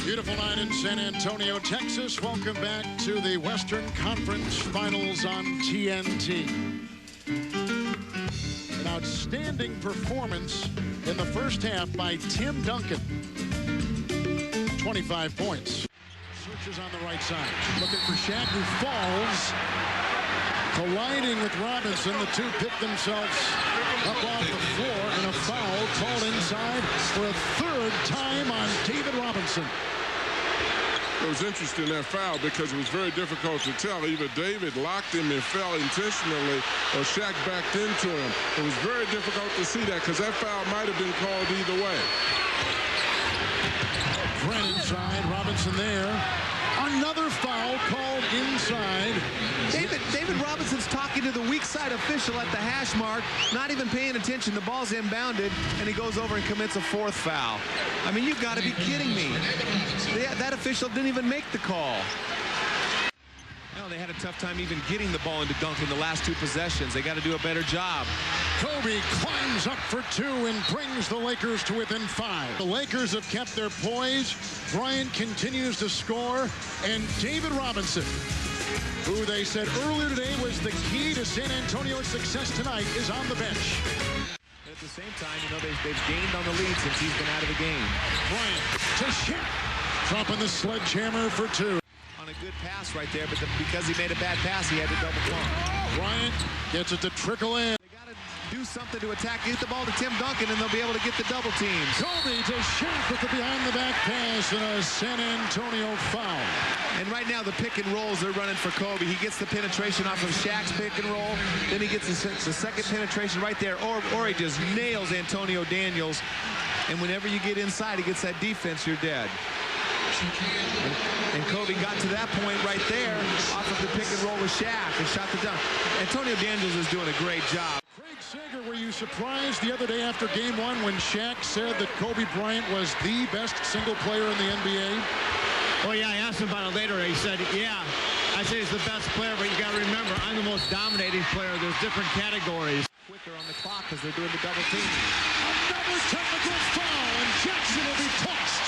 Beautiful night in San Antonio, Texas. Welcome back to the Western Conference Finals on TNT. An outstanding performance in the first half by Tim Duncan. 25 points. Searches on the right side. Looking for Shaq, who falls. Colliding with Robinson. The two pick themselves up off the floor, and a foul called inside for a third time on David Robinson. It was interesting, that foul, because it was very difficult to tell. Either David locked him and fell intentionally, or Shaq backed into him. It was very difficult to see that, because that foul might have been called either way. Bryant inside, Robinson there. Another foul called inside. David Robinson's talking to the weak side official at the hash mark, not even paying attention. The ball's inbounded, and he goes over and commits a fourth foul. I mean, you've got to be kidding me. That official didn't even make the call. No, they had a tough time even getting the ball into Duncan the last two possessions. They got to do a better job. Kobe climbs up for two and brings the Lakers to within 5. The Lakers have kept their poise. Bryant continues to score, and David Robinson, who they said earlier today was the key to San Antonio's success tonight, is on the bench. At the same time, you know, they've gained on the lead since he's been out of the game. Bryant to Shaq, dropping the sledgehammer for two. On a good pass right there, but because he made a bad pass, he had to double plumb. Bryant gets it to trickle in. They got to do something to attack. Get the ball to Tim Duncan, and they'll be able to get the double teams. Kobe to Shaq with the behind-the-back pass and a San Antonio foul. And right now, the pick and rolls they're running for Kobe. He gets the penetration off of Shaq's pick and roll. Then he gets the second penetration right there, or he just nails Antonio Daniels. And whenever you get inside, he gets that defense, you're dead. And Kobe got to that point right there off of the pick and roll with Shaq and shot the dunk. Antonio Daniels is doing a great job. Craig Sager, were you surprised the other day after game one when Shaq said that Kobe Bryant was the best single player in the NBA? Oh, yeah, I asked him about it later. He said, yeah, I say he's the best player, but you got to remember, I'm the most dominating player. There's different categories. Quicker on the clock because they're doing the double team. Another technical foul, and Jackson will be tossed.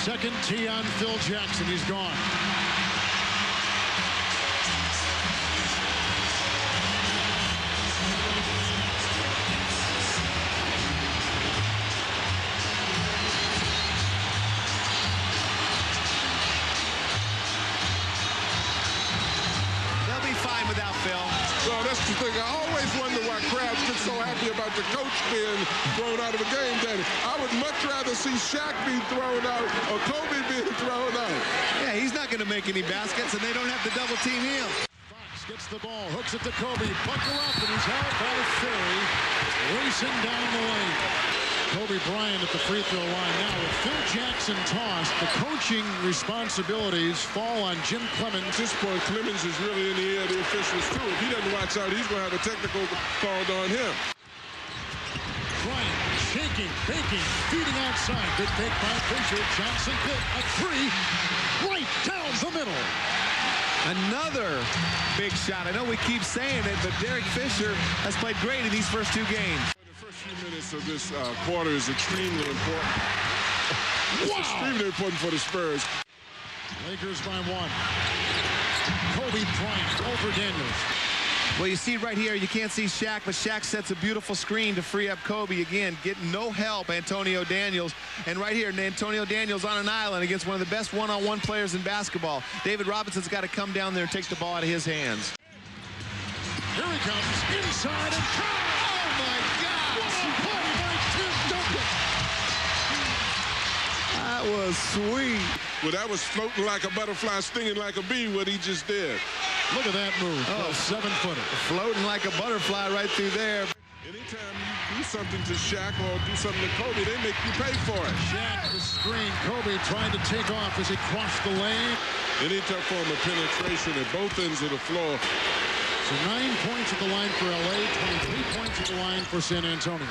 Second tee on Phil Jackson. He's gone. They'll be fine without Phil. Well, that's the thing. I always wonder why crowds get so happy about the coach being thrown out of a game, Danny. I would much rather see Shaq be thrown out or Kobe being thrown out. Yeah, he's not going to make any baskets, and they don't have to double team him. Fox gets the ball, hooks it to Kobe, buckle up, and he's held by Philly, racing down the lane. Kobe Bryant at the free throw line now. With Phil Jackson tossed, the coaching responsibilities fall on Jim Clemens. At this point, Clemens is really in the ear of the officials, too. If he doesn't watch out, he's going to have a technical called on him. Bryant shaking, baking, feeding outside. Good take by Fisher. Johnson hit a three right down the middle. Another big shot. I know we keep saying it, but Derek Fisher has played great in these first two games. The first few minutes of this quarter is extremely important. It's extremely important for the Spurs. Lakers by 1. Kobe Bryant over Daniels. Well, you see right here, you can't see Shaq, but Shaq sets a beautiful screen to free up Kobe again, getting no help, Antonio Daniels. And right here, Antonio Daniels on an island against one of the best one-on-one players in basketball. David Robinson's got to come down there and take the ball out of his hands. Here he comes, inside and oh my God! What a play by Tim Duncan! That was sweet. Well, that was floating like a butterfly, stinging like a bee, what he just did. Look at that move. Oh, 7-footer. Floating like a butterfly right through there. Anytime you do something to Shaq or do something to Kobe, they make you pay for it. Shaq, the screen. Kobe trying to take off as he crossed the lane. Any tough form of penetration at both ends of the floor. So 9 points at the line for LA, 23 points at the line for San Antonio.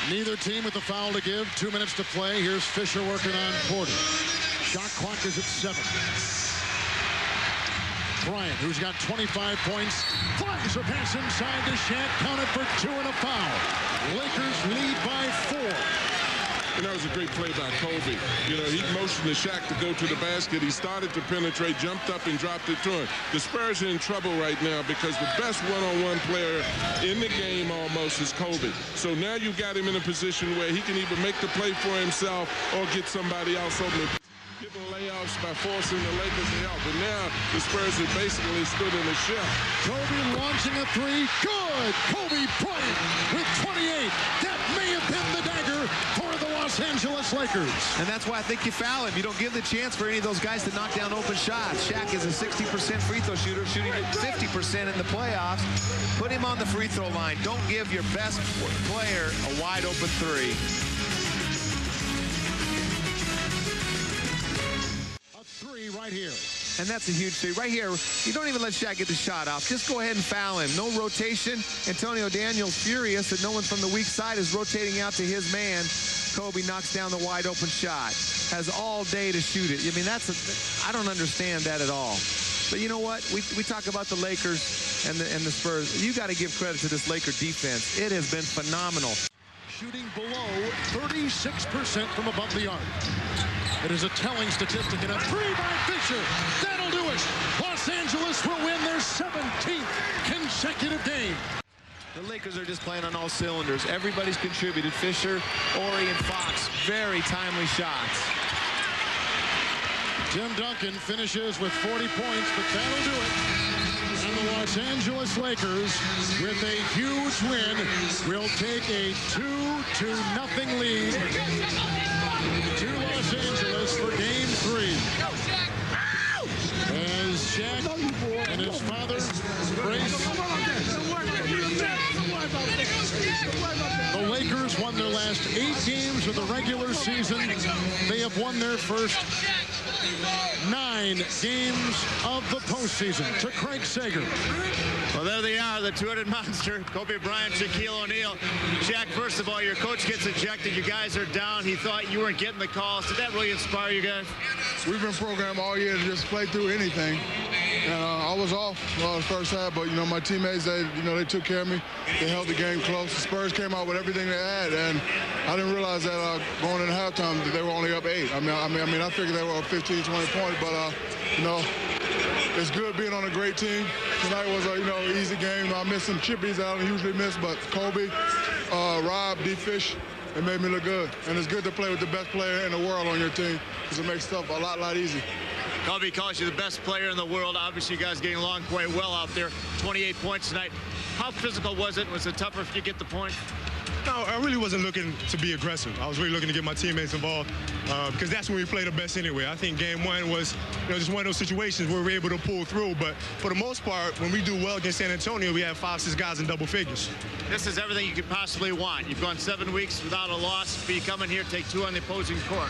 Neither team with the foul to give. 2 minutes to play. Here's Fisher working on Porter. Shot clock is at 7. Bryant, who's got 25 points, flies a pass inside to Shaq, counted for 2 and a foul. Lakers lead by 4. And that was a great play by Kobe. You know, he motioned to Shaq to go to the basket. He started to penetrate, jumped up, and dropped it to him. The Spurs are in trouble right now because the best one-on-one player in the game almost is Kobe. So now you've got him in a position where he can either make the play for himself or get somebody else open. Getting layoffs by forcing the Lakers to help. But now the Spurs have basically stood in the shell. Kobe launching a 3. Good! Kobe Bryant with 28. That may have been the dagger for the Los Angeles Lakers. And that's why I think you foul him. You don't give the chance for any of those guys to knock down open shots. Shaq is a 60% free throw shooter, shooting at 50% in the playoffs. Put him on the free throw line. Don't give your best player a wide open 3. Right here. And that's a huge three. Right here, you don't even let Shaq get the shot off. Just go ahead and foul him. No rotation. Antonio Daniels furious that no one from the weak side is rotating out to his man. Kobe knocks down the wide open shot. Has all day to shoot it. I mean, I don't understand that at all. But you know what? We talk about the Lakers and the Spurs. You got to give credit to this Laker defense. It has been phenomenal. Shooting below 36% from above the arc. It is a telling statistic, and a 3 by Fisher. That'll do it. Los Angeles will win their 17th consecutive game. The Lakers are just playing on all cylinders. Everybody's contributed. Fisher, Ori, and Fox. Very timely shots. Tim Duncan finishes with 40 points, but that'll do it. And the Los Angeles Lakers, with a huge win, will take a 2-0 lead to Los Angeles for Game 3. As Shaq and his father embrace. The Lakers won their last 8 games of the regular season. They have won their first 9 games of the postseason. To Craig Sager. Well, there they are, the two-headed monster, Kobe Bryant, Shaquille O'Neal. Shaq, first of all, your coach gets ejected. You guys are down. He thought you weren't getting the calls. Did that really inspire you guys? We've been programmed all year to just play through anything. And I was off the first half, but, you know, my teammates, they took care of me. They held the game close. The Spurs came out with everything they had, and I didn't realize that going into halftime that they were only up 8. I figured they were up 15, 20 points, but, you know, it's good being on a great team. Tonight was a, easy game. I missed some chippies that I don't usually miss, but Kobe, Rob, D-Fish, it made me look good. And it's good to play with the best player in the world on your team because it makes stuff a lot easier. Kobe calls you the best player in the world. Obviously, you guys getting along quite well out there. 28 points tonight. How physical was it? Was it tougher if you get the point? No, I really wasn't looking to be aggressive. I was really looking to get my teammates involved because that's when we play the best anyway. I think game 1 was just one of those situations where we were able to pull through. But for the most part, when we do well against San Antonio, we have 5, 6 guys in double figures. This is everything you could possibly want. You've gone 7 weeks without a loss, but you come in here, take 2 on the opposing court.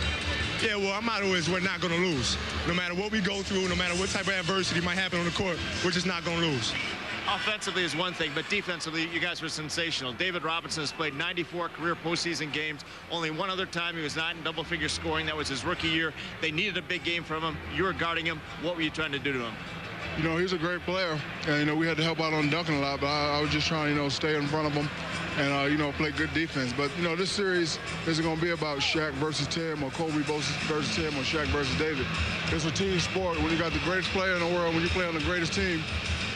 Yeah, well, our motto is we're not going to lose. No matter what we go through, no matter what type of adversity might happen on the court, we're just not going to lose. Offensively is one thing, but defensively, you guys were sensational. David Robinson has played 94 career postseason games. Only one other time he was not in double-figure scoring. That was his rookie year. They needed a big game from him. You were guarding him. What were you trying to do to him? You know, he's a great player, and, we had to help out on dunking a lot, but I was just trying to, stay in front of him and, play good defense. But, this series isn't going to be about Shaq versus Tim or Kobe versus Tim or Shaq versus David. It's a team sport. When you got the greatest player in the world, when you play on the greatest team,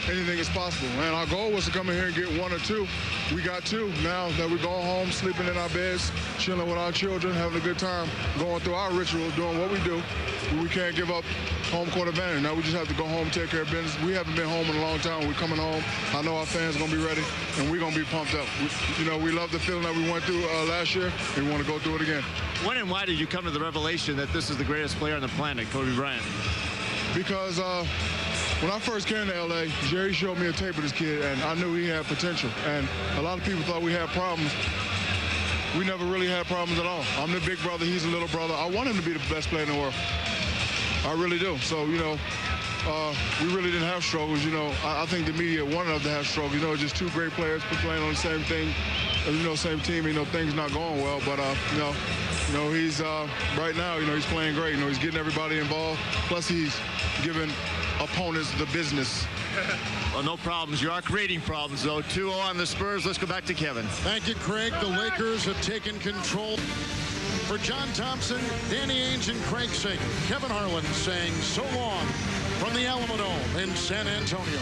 anything is possible. And our goal was to come in here and get 1 or 2. We got 2. Now that we're going home, sleeping in our beds, chilling with our children, having a good time, going through our rituals, doing what we do. We can't give up home court advantage. Now we just have to go home, take care of business. We haven't been home in a long time. We're coming home. I know our fans are going to be ready, and we're going to be pumped up. We love the feeling that we went through last year, and we want to go through it again. When and why did you come to the revelation that this is the greatest player on the planet, Kobe Bryant? Because when I first came to L.A., Jerry showed me a tape of this kid, and I knew he had potential. And a lot of people thought we had problems. We never really had problems at all. I'm the big brother. He's the little brother. I want him to be the best player in the world. I really do. So, we really didn't have struggles. You know, I think the media wanted us to have struggles. You know, just two great players playing on the same thing, you know, same team. You know, things not going well, but you know, he's right now. You know, he's playing great. You know, he's getting everybody involved. Plus, he's giving opponents the business. Well, no problems. You are creating problems, though. 2-0 on the Spurs. Let's go back to Kevin. Thank you, Craig. The Lakers have taken control. For John Thompson, Danny Ainge, and Craig Sager, Kevin Harlan saying so long from the Alamo Dome in San Antonio.